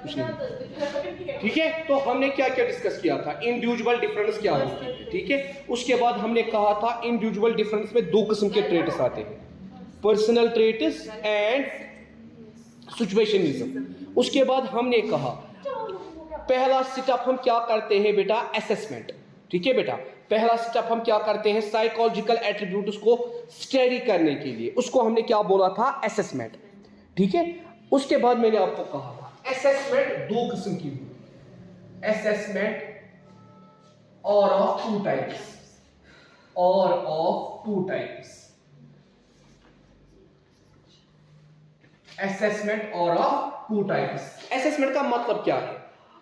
ठीक है, तो हमने क्या क्या डिस्कस किया था, इंडिविजुअल डिफरेंस क्या होती है। ठीक है, उसके बाद हमने कहा था इंडिविजुअल डिफरेंस में दो किस्म के ट्रेट्स आते हैं, पर्सनल ट्रेट्स एंड सिचुएशनिज्म। उसके बाद हमने कहा पहला स्टेप हम क्या करते हैं बेटा, असेसमेंट। ठीक है बेटा, पहला स्टेप हम क्या करते हैं, साइकोलॉजिकल एट्रीब्यूट्स को स्टडी करने के लिए, उसको हमने क्या बोला था, असेसमेंट। ठीक है, उसके बाद मैंने आपको कहा था असेसमेंट दो किस्म की हुई, असेसमेंट और ऑफ टू टाइप्स, और ऑफ टू टाइप्स, असेसमेंट और ऑफ टू टाइप्स। असेसमेंट का मतलब क्या है,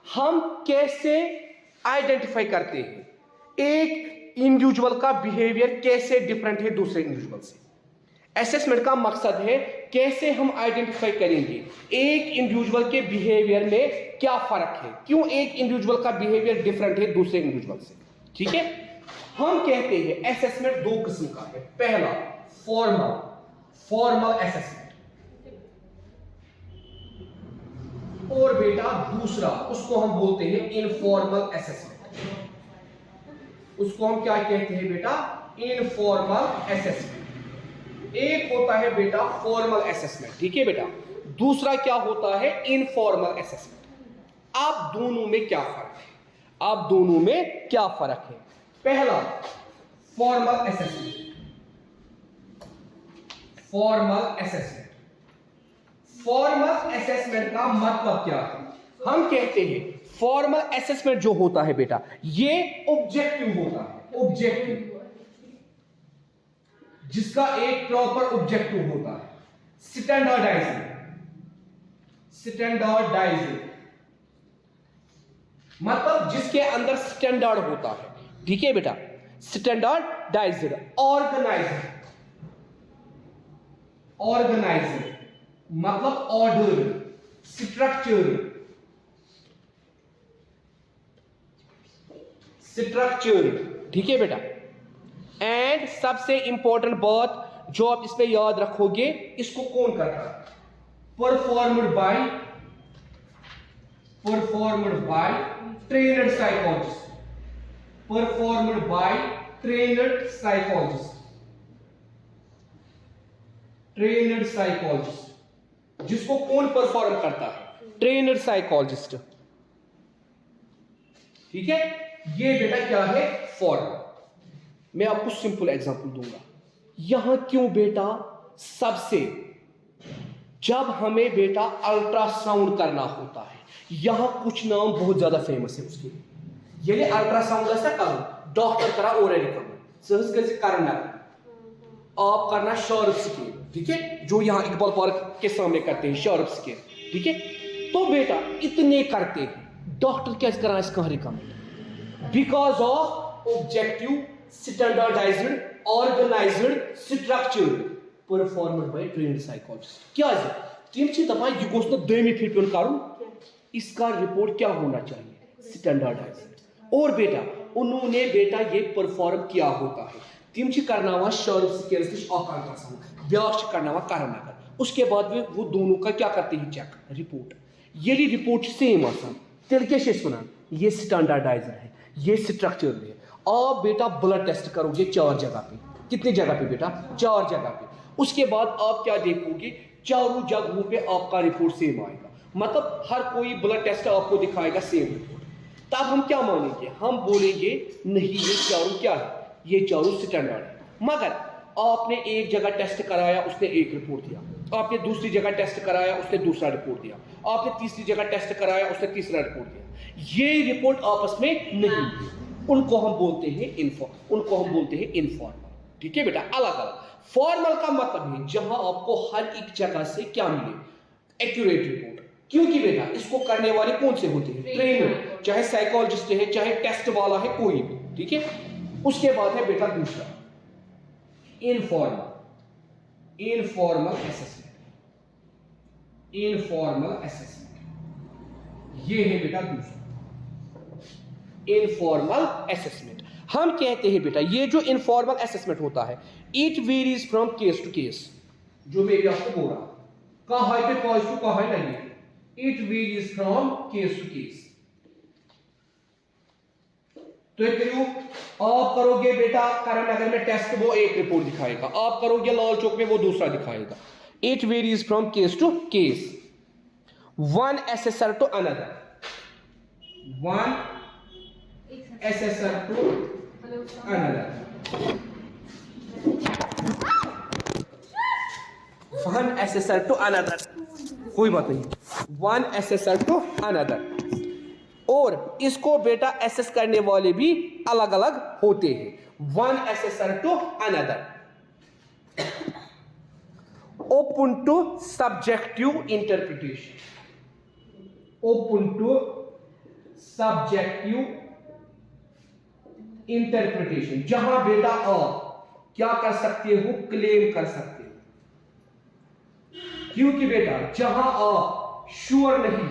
हम कैसे आइडेंटिफाई करते हैं एक इंडिविजुअल का बिहेवियर कैसे डिफरेंट है दूसरे इंडिविजुअल से। असेसमेंट का मकसद है कैसे हम आइडेंटिफाई करेंगे एक इंडिविजुअल के बिहेवियर में क्या फर्क है, क्यों एक इंडिविजुअल का बिहेवियर डिफरेंट है दूसरे इंडिविजुअल से। ठीक है, हम कहते हैं असेसमेंट दो किस्म का है, पहला फॉर्मल असेसमेंट, और बेटा दूसरा उसको हम बोलते हैं इनफॉर्मल असेसमेंट। उसको हम क्या कहते हैं बेटा, इनफॉर्मल असेसमेंट। एक होता है बेटा फॉर्मल असेसमेंट, ठीक है बेटा, दूसरा क्या होता है, इनफॉर्मल असेसमेंट। आप दोनों में क्या फर्क है, आप दोनों में क्या फर्क है। पहला formal assessment, formal assessment, formal assessment का मतलब क्या है, हम कहते हैं फॉर्मल असेसमेंट जो होता है बेटा ये ऑब्जेक्टिव होता है, ऑब्जेक्टिव, जिसका एक प्रॉपर ऑब्जेक्टिव होता है। स्टैंडर्डाइजिंग, स्टैंडर्डाइजिंग मतलब जिसके अंदर स्टैंडर्ड होता है। ठीक है बेटा, स्टैंडर्डाइज्ड। ऑर्गेनाइज्ड, ऑर्गेनाइज्ड मतलब ऑर्डर, स्ट्रक्चर, स्ट्रक्चर। ठीक है बेटा, एंड सबसे इंपॉर्टेंट बात जो आप इसमें याद रखोगे, इसको कौन करता है, performed by, performed by trained psychologist, performed by trained psychologist, trained psychologist, जिसको कौन परफॉर्म करता है, ट्रेनड साइकोलॉजिस्ट। ठीक है, ये बेटा क्या है, फॉर्म। मैं आपको सिंपल एग्जांपल दूंगा। यहां क्यों बेटा सबसे, जब हमें बेटा अल्ट्रासाउंड करना होता है, यहां कुछ नाम बहुत ज्यादा फेमस है उसके, ये अल्ट्रासाउंड ऐसा करो, डॉक्टर करा ओरली करो, सहज कैसे करना, आप करना शार्प स्केल। ठीक है, जो यहां इकबाल पार्क के सामने करते हैं शार्प स्केल। ठीक है, तो बेटा इतने करते हैं, डॉक्टर क्या करा इसका recommend, because of objective, standardised, organised, structured, performed by trained psychologist. क्या है तीन चीज दफा ये गोश्त न दमी फिर पे करूं, इसका रिपोर्ट क्या होना चाहिए, स्टैंडर्डाइज्ड। और बेटा उन्होंने बेटा ये परफॉर्म किया होता है, तम करना शार्प स्केल अल्ट्रासाउंड, ब्याक करना करना, उसके बाद वो दोनों का क्या करते हैं चेक, रिपोर्ट। ये रिपोर्ट सेम आसान, तेल क्या वन, ये स्टैंडर्डाइज्ड है, ये स्ट्रक्चर है। आप बेटा ब्लड टेस्ट करोगे 4 जगह पे, कितनी जगह पे बेटा, 4 जगह पे। उसके बाद आप क्या देखोगे, चारों जगहों पे आपका रिपोर्ट सेम आएगा, मतलब हर कोई ब्लड टेस्ट आपको दिखाएगा सेम रिपोर्ट। तब हम क्या मानेंगे, हम बोलेंगे नहीं ये चारों क्या है, ये चारों स्टैंडर्ड है। मगर आपने एक जगह टेस्ट कराया, उसने एक रिपोर्ट दिया, आपने दूसरी जगह टेस्ट कराया, उसने दूसरा रिपोर्ट दिया, आपने तीसरी जगह टेस्ट कराया, उसने तीसरा रिपोर्ट दिया, ये रिपोर्ट आपस में नहीं, उनको हम बोलते हैं इनफॉर्मल। ठीक है बेटा, अलग अलग। फॉर्मल का मतलब है जहां आपको हर एक जगह से क्या मिले, एक्यूरेट रिपोर्ट। क्योंकि बेटा इसको करने वाले कौन से होते हैं, ट्रेनर, चाहे साइकोलॉजिस्ट है, चाहे टेस्ट वाला है, कोई भी। ठीक है, उसके बाद है बेटा दूसरा informal, informal assessment, informal assessment, ये है बेटा दूसरा इनफॉर्मल असेसमेंट। हम कहते हैं बेटा ये जो इनफॉर्मल असेसमेंट होता है, it varies from case to case, जो मैं भी आपको बोल रहा हूं, कहां है पे पॉजिटिव कहां है negative, it varies from case to case. तो एक आप करोगे बेटा करण नगर में टेस्ट, वो एक रिपोर्ट दिखाएगा, आप करोगे लाल चौक में वो दूसरा दिखाएगा। It varies from case to case, one assessor to another, one assessor to another, one assessor to another, कोई बात नहीं, वन एसेसर टू अनदर। और इसको बेटा एसेस करने वाले भी अलग अलग होते हैं, one assessor to another. Open to subjective interpretation, open to subjective interpretation, जहां बेटा आप क्या कर सकते हो, क्लेम कर सकते हो। क्योंकि बेटा जहां आप श्योर नहीं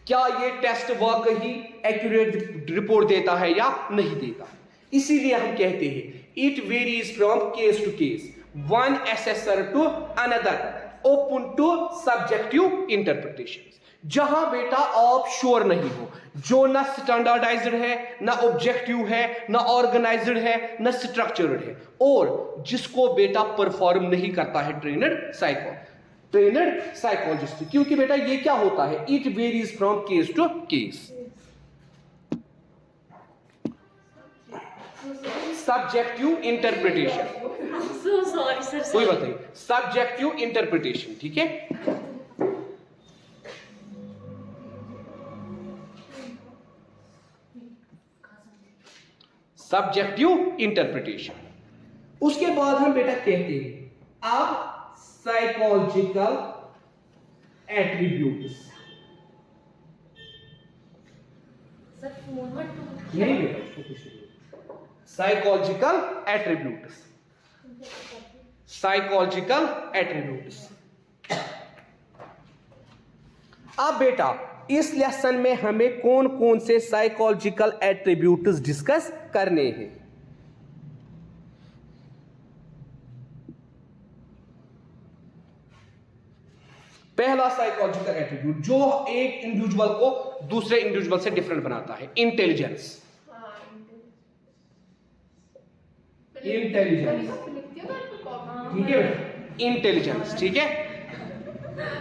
क्या ये टेस्ट वाकई एक्यूरेट रिपोर्ट देता है या नहीं देता, इसीलिए हम कहते हैं it varies from case to case, one assessor to another, open to subjective interpretation. जहां बेटा आप श्योर नहीं हो, जो ना स्टैंडर्डाइज्ड है, ना ऑब्जेक्टिव है, ना ऑर्गेनाइज्ड है, ना स्ट्रक्चर्ड है, और जिसको बेटा परफॉर्म नहीं करता है ट्रेनड साइकोलॉजिस्ट। क्योंकि बेटा ये क्या होता है, it varies from case to case. Subjective interpretation, कोई बात नहीं, सब्जेक्टिव इंटरप्रिटेशन, ठीक है। Subjective interpretation. उसके बाद हम बेटा कहते हैं अब साइकोलॉजिकल एट्रीब्यूट्स। नहीं बेटा उसको कुछ नहीं, साइकोलॉजिकल एट्रीब्यूट्स, साइकोलॉजिकल एट्रीब्यूट्स। अब बेटा इस लेसन में हमें कौन कौन से साइकोलॉजिकल एट्रीब्यूट्स डिस्कस करने हैं। पहला साइकोलॉजिकल एट्रीब्यूट जो एक इंडिविजुअल को दूसरे इंडिविजुअल से डिफरेंट बनाता है, इंटेलिजेंस। इंटेलिजेंस, ठीक है बेटा, इंटेलिजेंस, ठीक है।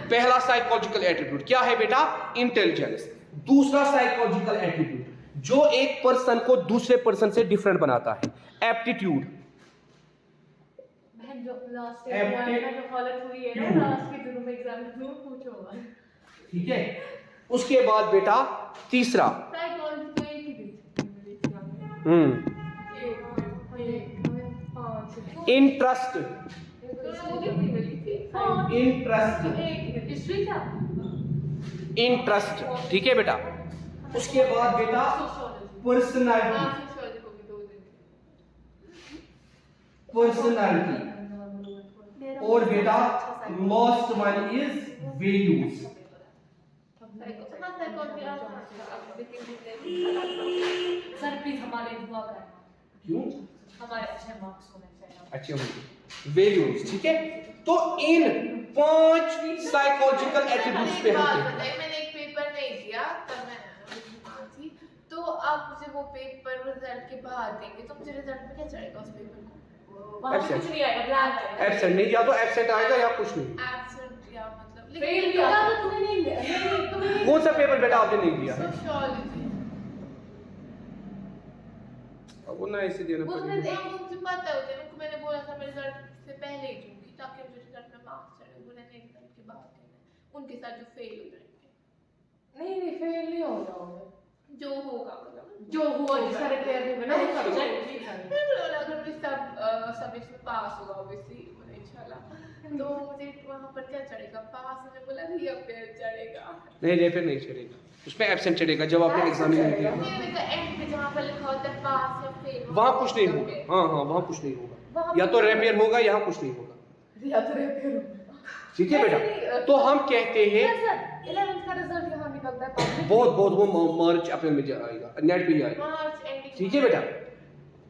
पहला साइकोलॉजिकल एट्रीब्यूट क्या है बेटा, इंटेलिजेंस। दूसरा साइकोलॉजिकल एट्रीब्यूट जो एक पर्सन को दूसरे पर्सन से डिफरेंट बनाता है, एप्टीट्यूड। ठीक है। उसके बाद बेटा तीसरा इंटरेस्ट, इंटरेस्ट, ठीक है बेटा। उसके बाद बेटा पर्सनालिटी, पर्सनालिटी, और बेटा last one is values. Sir please हमारे दुआ करना, क्यों, हमारे अच्छे मार्क्स होने चाहिए, अच्छे होंगे, वैल्यूज, ठीक है। तो इन 5 साइकोलॉजिकल एट्रीब्यूट्स पे हम मैंने एक पेपर नहीं दिया तब मैं थी, तो आप मुझे वो पेपर रिजल्ट के बाद देंगे, तो मुझे रिजल्ट में क्या चढ़ेगा उस पेपर को? कुछ नहीं आएगा, ब्लैंक आएगा। एब्सेंट नहीं, या तो एब्सेंट आएगा या कुछ नहीं। एब्सेंट या मतलब फेल भी आता तो तुम्हें नहीं दिया। कौन सा पेपर बेटा आपने नहीं दिया है? सोशियोलॉजी, अब वो ना ऐसे देना वो पड़ेगा। मुझे पता होता है, मैंने बोला था मैं रिजल्ट से पहले ही दूंगी ताकि मुझे रिजल्ट में मार्क्स चढ़े, वो नहीं रिजल्ट के बाद देना उनके साथ जो फेल हो जाएंगे। नहीं फेल नहीं हो जाओगे, जो होगा मतलब जो हुआ जिसका रिपेयर होगा ना वो सब्जेक्ट अगर मुझे सब्जेक्ट में पास होगा ऑब्वियसली इंशाल्लाह, तो मुझे वहाँ पर क्या चढ़ेगा, पास मैंने बोला रिपेयर चढ़ेगा। नहीं रेफर नहीं चढ़ेगा, उसमें एब्सेंट चढ़ेगा जब आपने एग्जाम नहीं दिया। नहीं तो एंड पे जहाँ पर लिखा होता है पास या फेल, वहाँ कुछ नहीं होगा। हाँ हाँ वहाँ कुछ नहीं होगा, या तो रेपियर होगा, यहाँ कुछ नहीं होगा, या तो रिपेयर होगा। ठीक है बेटा। तो हम कहते हैं 11th का रिजल्ट यहाँ निकलता है पास में, बहुत वो मार्च अप्रैल में आएगा, नेट पे ही आएगा, मार्च एंडिंग, ठीक है बेटा।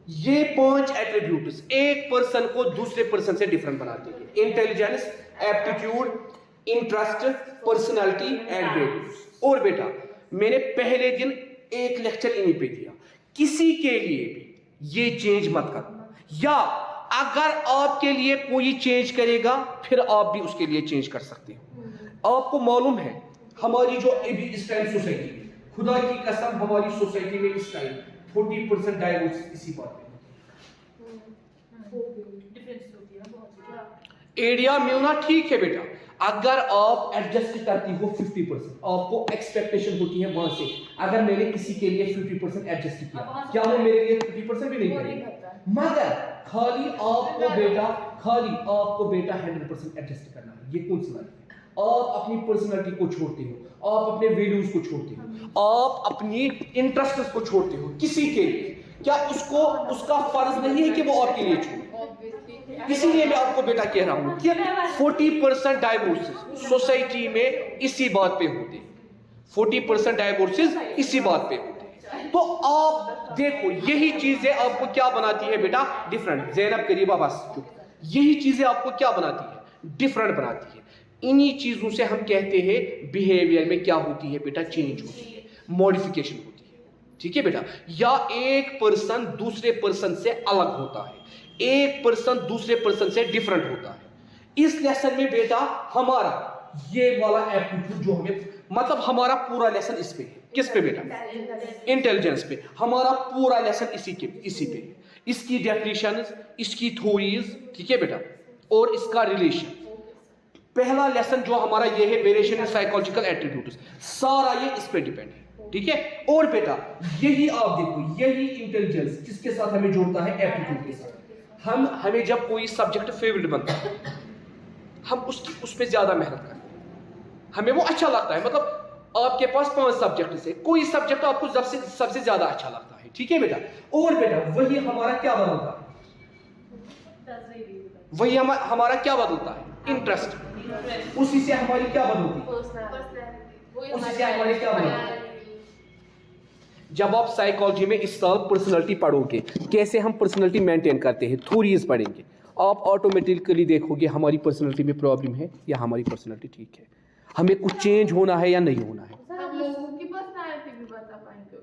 ये 5 एट्रीब्यूट्स एक पर्सन को दूसरे पर्सन से डिफरेंट बनाते हैं, intelligence, aptitude, interest, personality and values. और बेटा मैंने पहले दिन एक लेक्चर इन्हीं पे दिया, किसी के लिए भी ये चेंज मत करना, या अगर आपके लिए कोई चेंज करेगा फिर आप भी उसके लिए चेंज कर सकते हो। आपको मालूम है हमारी जो अभी इस टाइम सोसाइटी में, खुदा की कसम हमारी सोसाइटी में इस टाइम 40% डाइवोर्स इसी बात पे। डिफरेंस होती है बहुत ज़्यादा। एरिया मिलना ठीक है बेटा, अगर आप एडजस्ट करती हो 50%, आपको एक्सपेक्टेशन होती है वहां से, अगर मैंने किसी के लिए 50% एडजस्ट किया, क्या वो मेरे लिए 50% भी नहीं करेगा? मगर खाली आपको बेटा 100% एडजस्ट करना है। ये कौन सी बात है? आप अपनी पर्सनालिटी को छोड़ते हो, आप अपने वैल्यूज को छोड़ते हो, आप अपनी इंटरेस्ट को छोड़ते हो किसी के लिए, क्या उसका फर्ज नहीं है कि वो आपके लिए छोड़े? इसीलिए मैं आपको बेटा कह रहा हूं कि 40% डाइवोर्सेस सोसाइटी में इसी बात पे होते हैं, 40% डाइवोर्सेस इसी बात पे होते हैं। तो आप देखो यही चीजें आपको क्या बनाती है बेटा? डिफरेंट। ज़ैनब करीबा बस चुप। यही चीजें आपको क्या बनाती है? डिफरेंट बनाती है। इन्हीं चीजों से हम कहते हैं बिहेवियर में क्या होती है बेटा? चेंज होती है, मॉडिफिकेशन होती है। ठीक है बेटा? या एक पर्सन दूसरे पर्सन से अलग होता है, एक पर्सन दूसरे पर्सन से डिफरेंट होता है। इस लेसन में बेटा हमारा ये वाला एप्टीट्यूड जो हमें, मतलब हमारा पूरा लेसन इस पे है। किस पे बेटा? इंटेलिजेंस पे। हमारा पूरा लेसन इसी पे है। इसकी डेफिनेशन, इसकी थ्योरीज, ठीक है बेटा, और इसका रिलेशन। पहला लेसन जो हमारा ये है वेरिएशन इन साइकोलॉजिकल एट्रीब्यूट्स, सारा ये इस पे डिपेंड है। ठीक है? और बेटा यही आप देखो, यही इंटेलिजेंस किसके साथ हमें जोड़ता है? एप्टीट्यूड के साथ। हमें जब कोई सब्जेक्ट फेवरेट बनता है, हम उस पर ज्यादा मेहनत करते हैं, हमें वो अच्छा लगता है। मतलब आपके पास 5 सब्जेक्ट से कोई सब्जेक्ट आपको सबसे ज्यादा अच्छा लगता है। ठीक है बेटा? और बेटा वही हमारा क्या बदलता है? वही हमारा क्या बदलता है? इंटरेस्ट। उसी से हमारी क्या बदलती है? उसी से हमारी क्या बदलती है? जब आप साइकोलॉजी में इस साल पर्सनालिटी पढ़ोगे, कैसे हम पर्सनालिटी मेंटेन करते हैं, थ्योरीज पढ़ेंगे, आप ऑटोमेटिकली देखोगे हमारी पर्सनालिटी में प्रॉब्लम है या हमारी पर्सनालिटी ठीक है, हमें कुछ चेंज होना है या नहीं होना है। हम लोगों की पर्सनालिटी भी बता पाएंगे,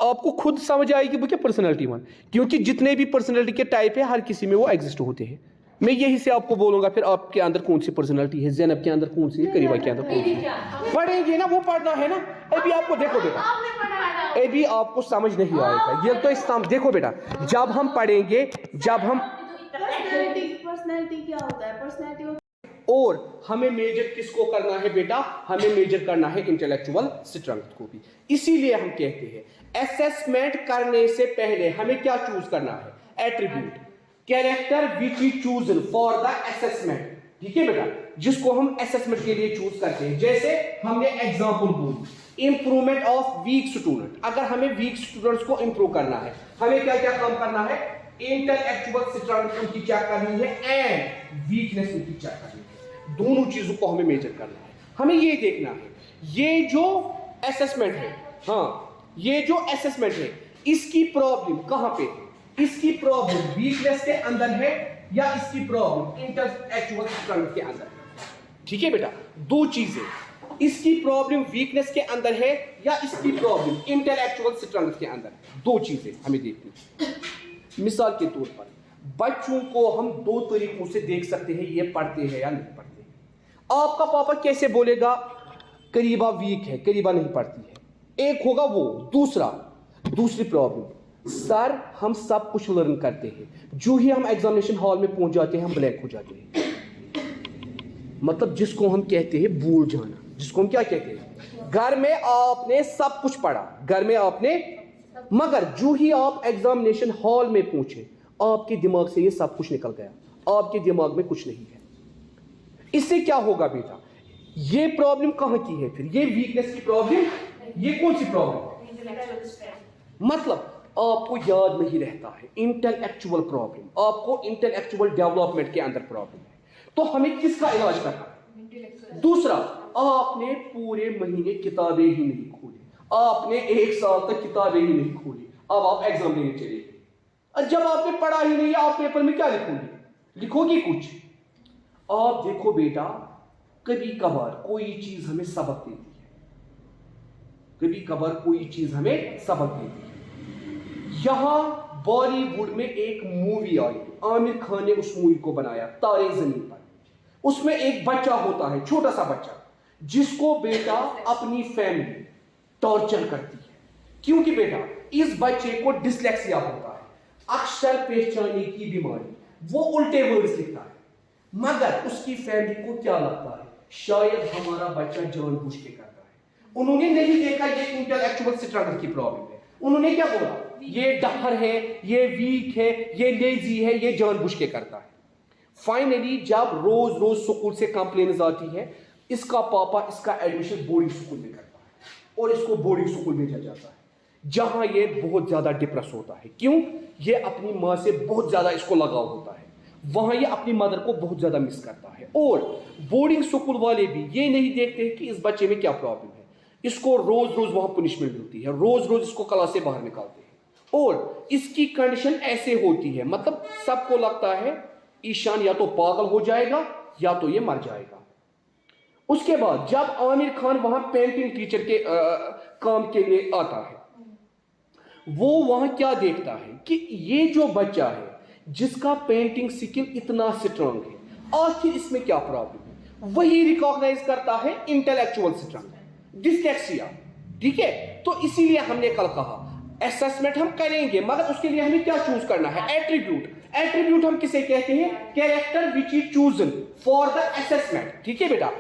आपको खुद समझ आएगी वो क्या पर्सनालिटी वन, क्योंकि जितने भी पर्सनालिटी के टाइप है हर किसी में वो एग्जिस्ट होते हैं। मैं यही से आपको बोलूंगा फिर आपके अंदर कौन सी पर्सनालिटी है, ज़ैनब के अंदर कौन सी है, करीबा के अंदर कौन सी है। पढ़ेंगे ना, वो पढ़ना है ना। अभी आपको देखो बेटा, अभी आपको समझ नहीं आएगा ये तो। इस देखो बेटा, जब हम पढ़ेंगे, जब हम पर्सनालिटी क्या होता है? पर्सनालिटी और हमें मेजर किसको करना है बेटा? हमें मेजर करना है इंटेलेक्चुअल स्ट्रेंथ को भी। इसीलिए हम कहते हैं असेसमेंट करने से पहले हमें क्या चूज करना है? Attribute, character which is chosen for the assessment. ठीक है बेटा? जिसको हम असेसमेंट के लिए चूज करते हैं। जैसे हमने एग्जांपल बोली, इंप्रूवमेंट ऑफ वीक स्टूडेंट। अगर हमें वीक स्टूडेंट्स को इंप्रूव करना है, हमें क्या क्या काम करना है? इंटेलेक्चुअल स्ट्रेंथ उनकी चेक करनी है एंड वीकनेस उनकी चेक करनी है। दोनों चीजों को हमें मेजर करना है। हमें ये देखना है ये जो असेसमेंट है, हाँ ये जो असेसमेंट है, इसकी प्रॉब्लम कहां पे है? इसकी प्रॉब्लम वीकनेस के अंदर है या इसकी प्रॉब्लम इंटेलेक्चुअल स्ट्रेंथ के अंदर है? ठीक है बेटा? दो चीजें, इसकी प्रॉब्लम वीकनेस के अंदर है या इसकी प्रॉब्लम इंटेलेक्चुअल स्ट्रेंथ के अंदर है। दो चीजें हमें देखनी है। मिसाल के तौर पर बच्चों को हम 2 तरीकों से देख सकते हैं, ये पढ़ते हैं या नहीं पढ़ते। आपका पापा कैसे बोलेगा करीबा वीक है, करीबा नहीं पढ़ती है, एक होगा वो। दूसरी प्रॉब्लम, सर हम सब कुछ लर्न करते हैं, जो ही हम एग्जामिनेशन हॉल में पहुंच जाते हैं हम ब्लैंक हो जाते हैं। मतलब जिसको हम कहते हैं भूल जाना, जिसको हम क्या कहते हैं? घर में आपने सब कुछ पढ़ा, घर में आपने, मगर जो ही आप एग्जामिनेशन हॉल में पहुंचे आपके दिमाग से ये सब कुछ निकल गया, आपके दिमाग में कुछ नहीं है। इससे क्या होगा बेटा? ये प्रॉब्लम कहां की है फिर? ये वीकनेस की प्रॉब्लम। ये कौन सी प्रॉब्लम? मतलब आपको याद नहीं रहता है, इंटेलेक्चुअल प्रॉब्लम, आपको इंटेलेक्चुअल डेवलपमेंट के अंदर प्रॉब्लम है। तो हमें किसका इलाज करना है? दूसरा, आपने पूरे महीने किताबें ही नहीं खोली, आपने 1 साल तक किताबें ही नहीं खोली, अब आप एग्जाम देने चले गए। और जब आपने पढ़ा ही नहीं, आप पेपर में क्या लिखोगे? लिखोगे कुछ? आप देखो बेटा, कभी कभार कोई चीज हमें सबक देती है, कभी कभार कोई चीज हमें सबक देती है। यहां बॉलीवुड में एक मूवी आई, आमिर खान ने उस मूवी को बनाया, तारे जमीन पर। उसमें एक बच्चा होता है, छोटा सा बच्चा, जिसको बेटा अपनी फैमिली टॉर्चर करती है, क्योंकि बेटा इस बच्चे को डिसलेक्सिया होता है, अक्षर पहचानने की बीमारी, वो उल्टे वर्ड्स लिखता है। मगर उसकी फैमिली को क्या लगता है, शायद हमारा बच्चा जानबूझ के करता है। उन्होंने नहीं देखा ये इंटेलेक्चुअल स्ट्रगल की प्रॉब्लम है, उन्होंने क्या बोला, ये डफर है, ये वीक है, ये लेजी है, ये जानबूझ के करता है। फाइनली जब रोज रोज स्कूल से कंप्लेंट्स आती है, इसका पापा इसका एडमिशन बोर्डिंग स्कूल में करता है और इसको बोर्डिंग स्कूल भेजा जाता है, जहां ये बहुत ज्यादा डिप्रेस होता है। क्यों? ये अपनी माँ से बहुत ज्यादा इसको लगाव होता है, वहां ये अपनी मदर को बहुत ज्यादा मिस करता है। और बोर्डिंग स्कूल वाले भी ये नहीं देखते कि इस बच्चे में क्या प्रॉब्लम है, इसको रोज रोज वहां पनिशमेंट मिलती है, रोज रोज इसको क्लास से बाहर निकालते हैं। और इसकी कंडीशन ऐसे होती है, मतलब सबको लगता है ईशान या तो पागल हो जाएगा या तो ये मर जाएगा। उसके बाद जब आमिर खान वहां पेंटिंग टीचर के काम के लिए आता है, वो वहां क्या देखता है कि ये जो बच्चा है जिसका पेंटिंग स्किल इतना स्ट्रांग है, आखिर इसमें क्या प्रॉब्लम है। वही रिकॉग्नाइज करता है इंटेलेक्चुअल स्ट्रगल, डिसलेक्सिया। ठीक है, तो इसीलिए हमने कल कहा असेसमेंट हम करेंगे, मगर उसके लिए हमें क्या चूज करना है, एट्रीब्यूट। एट्रीब्यूट हम किसे कहते हैं, character which is chosen for the assessment. ठीक है बेटा,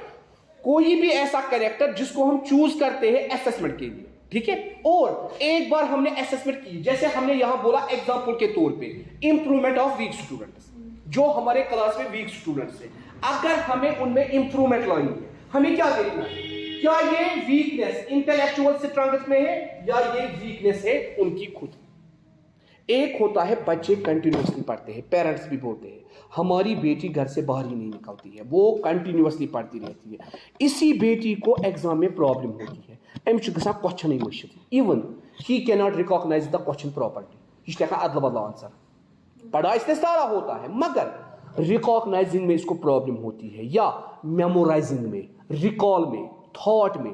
कोई भी ऐसा कैरेक्टर जिसको हम चूज करते हैं असेसमेंट के लिए। ठीक है, और एक बार हमने असेसमेंट की, जैसे हमने यहां बोला एग्जांपल के तौर पे इंप्रूवमेंट ऑफ वीक स्टूडेंट्स, जो हमारे क्लास में वीक स्टूडेंट्स हैं, अगर हमें उनमें इंप्रूवमेंट लानी है, हमें क्या देखना है, क्या ये वीकनेस इंटेलेक्चुअल स्ट्रेंथ में है या ये वीकनेस है उनकी खुद। एक होता है बच्चे कंटिन्यूसली पढ़ते हैं, पेरेंट्स भी बोलते हैं हमारी बेटी घर से बाहर ही नहीं निकलती है, वो कंटिन्यूसली पढ़ती रहती है, इसी बेटी को एग्जाम में प्रॉब्लम होती है, अमिस गसा क्वेश्चन मुश्किल, even he can not recognise the question properly, यह अदल बदल आंसर, पढ़ा इसने सारा होता है मगर रिकॉग्नाइजिंग में इसको प्रॉब्लम होती है, या मेमोराइजिंग में, रिकॉल में, थॉट में।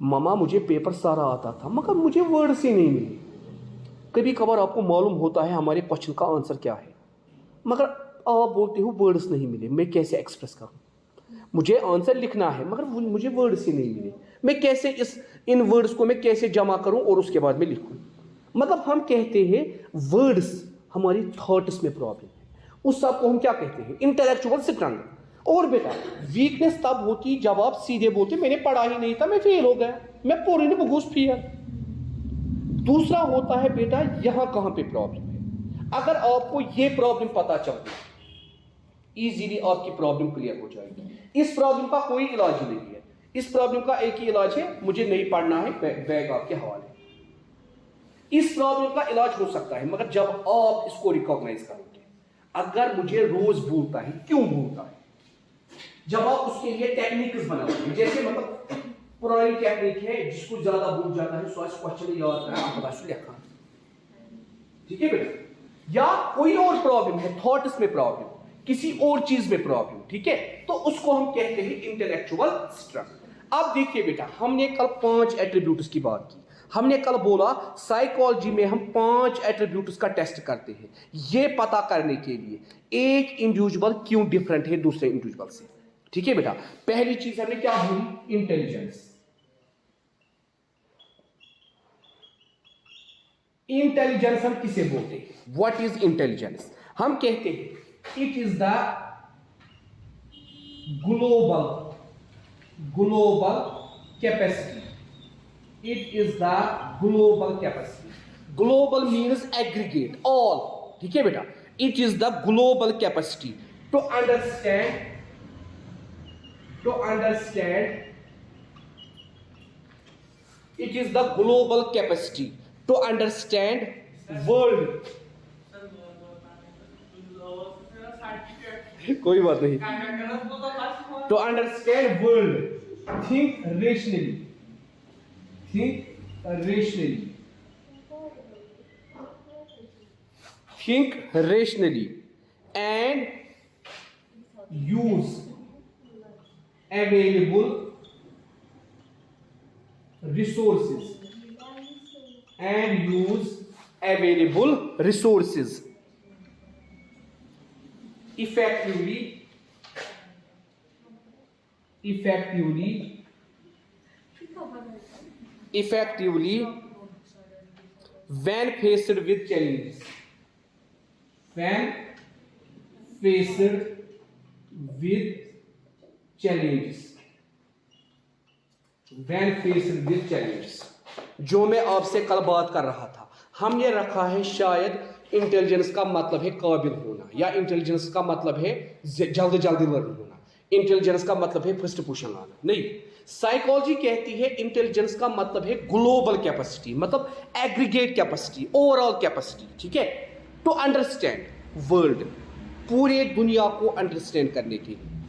मामा मुझे पेपर सारा आता था मगर मुझे वर्ड से नहीं मिले। कभी कभार आपको मालूम होता है हमारे क्वेश्चन का आंसर क्या है, मगर आप बोलते हो वर्ड्स नहीं मिले, मैं कैसे एक्सप्रेस करूं, मुझे आंसर लिखना है मगर मुझे वर्ड्स ही नहीं मिले, मैं कैसे इन वर्ड्स को मैं कैसे जमा करूं और उसके बाद में लिखूं। मतलब हम कहते हैं वर्ड्स हमारी थॉट्स में प्रॉब्लम है, उस सब को हम क्या कहते हैं, इंटेलेक्चुअल स्ट्रेंथ। और बेटा वीकनेस तब होती जब आप सीधे बोलते मैंने पढ़ा ही नहीं था, मैं फेल हो गया, मैं पूरी नहीं बगूस फिर। दूसरा होता है बेटा यहां कहां पे प्रॉब्लम है, अगर आपको ये प्रॉब्लम पता चलती इजीली आपकी प्रॉब्लम क्लियर हो जाएगी। इस प्रॉब्लम का कोई इलाज नहीं है, इस प्रॉब्लम का एक ही इलाज है, मुझे नहीं पढ़ना है, बैग आपके हवाले। इस प्रॉब्लम का इलाज हो सकता है मगर जब आप इसको रिकॉग्नाइज करोगे, अगर मुझे रोज भूलता है, क्यों भूलता है, जब आप उसके लिए टेक्निक्स बनाओगे, जैसे मतलब पुरानी टेक्निक है जिसको ज्यादा भूल जाता है सो क्वेश्चन याद करा आप बस लिखा। ठीक है बेटा, या कोई और प्रॉब्लम है, थॉट्स में प्रॉब्लम, किसी और चीज में प्रॉब्लम, ठीक है, तो उसको हम कहते हैं इंटेलेक्चुअल स्ट्रेंथ। अब देखिए बेटा, हमने कल 5 एट्रीब्यूट्स की बात की, हमने कल बोला साइकोलॉजी में हम 5 एट्रीब्यूट्स का टेस्ट करते हैं, यह पता करने के लिए एक इंडिविजुअल क्यों डिफरेंट है दूसरे इंडिविजुअल से। ठीक है बेटा, पहली चीज हमने क्या बोली, इंटेलिजेंस। इंटेलिजेंस हम किसे बोलते हैं, व्हाट इज इंटेलिजेंस, हम कहते हैं it is the global capacity, it is the global capacity. Global means aggregate, all. ठीक है बेटा, it is the global capacity to understand it is the global capacity to understand world। कोई बात नहीं, to understand world, think rationally and available resources and use available resources effectively when faced with challenges. When faced with challenges. When faced with challenges. जो मैं आपसे कल बात कर रहा था, हमने रखा है शायद इंटेलिजेंस का मतलब है काबिल होना, या इंटेलिजेंस का मतलब है जल्दी जल्दी लर्न होना, इंटेलिजेंस का मतलब है फर्स्ट पोजीशन आना। नहीं, साइकोलॉजी कहती है इंटेलिजेंस का मतलब है ग्लोबल कैपेसिटी, मतलब एग्रीगेट कैपेसिटी, ओवरऑल कैपेसिटी। ठीक है, टू अंडरस्टैंड वर्ल्ड, पूरे दुनिया को अंडरस्टैंड करने के लिए।